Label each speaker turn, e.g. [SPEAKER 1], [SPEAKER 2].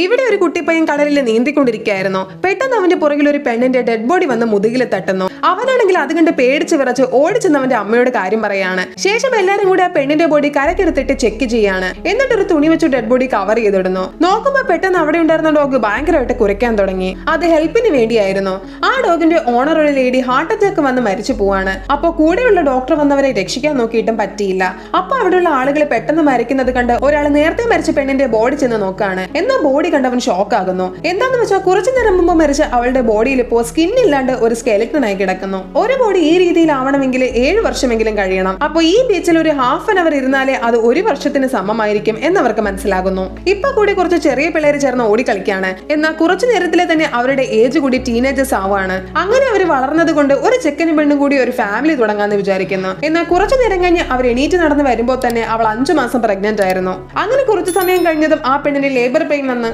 [SPEAKER 1] ഇവിടെ ഒരു കുട്ടിപ്പയ്യൻ കടലിൽ നീന്തിക്കൊണ്ടിരിക്കുകയായിരുന്നു. പെട്ടെന്ന് അവന്റെ പുറകിൽ ഒരു പെണ്ണിന്റെ ഡെഡ് ബോഡി വന്ന് മുതുകിൽ തട്ടുന്നു. അവനാണെങ്കിൽ അത് കണ്ട് പേടിച്ച് വിറച്ച് ഓടിച്ചെന്ന് അവന്റെ അമ്മയോട് കാര്യം പറയാണ്. ശേഷം എല്ലാരും കൂടി ആ പെണ്ണിന്റെ ബോഡി കരക്കെടുത്തിട്ട് ചെക്ക് ചെയ്യാണ്. എന്നിട്ടൊരു തുണി വെച്ച് ഡെഡ് ബോഡി കവർ ചെയ്തിടുന്നു. നോക്കുമ്പോ പെട്ടെന്ന് അവിടെ ഉണ്ടായിരുന്ന ഡോഗ് ഭയങ്കരമായിട്ട് കുരയ്ക്കാൻ തുടങ്ങി. അത് ഹെൽപ്പിന് വേണ്ടിയായിരുന്നു. ആ ഡോഗിന്റെ ഓണർ ഒരു ലേഡി ഹാർട്ട് അറ്റാക്ക് വന്ന് മരിച്ചു പോവാണ്. അപ്പൊ കൂടെയുള്ള ഡോക്ടർ വന്നവരെ രക്ഷിക്കാൻ നോക്കിയിട്ടും പറ്റിയില്ല. അപ്പൊ അവിടെയുള്ള ആളുകൾ പെട്ടെന്ന് മരിക്കുന്നത് കണ്ട് ഒരാൾ നേരത്തെ മരിച്ച പെണ്ണിന്റെ ബോഡി ചെന്ന് നോക്കാണ്. എന്നാ ബോഡി കണ്ടവൻ ഷോക്ക് ആകുന്നു. എന്താന്ന് വെച്ചാൽ കുറച്ചു നേരം മുമ്പ് മരിച്ച അവളുടെ ബോഡിയിൽ ഇപ്പോ സ്കിൻ ഇല്ലാണ്ട് ഒരു സ്കെലറ്റൻ ആയി കിടക്കുന്നു. ഒരു ബോഡി ഈ രീതിയിൽ ആവണമെങ്കിൽ 7 വർഷമെങ്കിലും കഴിയണം. അപ്പൊ ഈ ബീച്ചിൽ ഒരു ഹാഫ് ആൻ അവർ ഇരുന്നാലേ അത് 1 വർഷത്തിന് സമമായിരിക്കും എന്നവർക്ക് മനസ്സിലാകുന്നു. ഇപ്പൊ കൂടി കുറച്ച് ചെറിയ പിള്ളേർ ചേർന്ന് ഓടി കളിക്കാണ്. എന്നാൽ കുറച്ചു നേരത്തിലെ തന്നെ അവരുടെ ഏജ് കൂടി ടീനേജേഴ്സ് ആവാണ്. അങ്ങനെ അവർ വളർന്നത് കൊണ്ട് ഒരു ചെക്കനും പെണ്ണും കൂടി ഒരു ഫാമിലി തുടങ്ങാന്ന് വിചാരിക്കുന്നു. എന്നാൽ കുറച്ചു നേരം കഴിഞ്ഞ് അവർ എണീറ്റ് നടന്ന് വരുമ്പോൾ തന്നെ അവൾ 5 മാസം പ്രഗ്നന്റ് ആയിരുന്നു. അങ്ങനെ കുറച്ചു സമയം കഴിഞ്ഞതും ആ പെണ്ണിന് ലേബർ പെയിൻ വന്ന്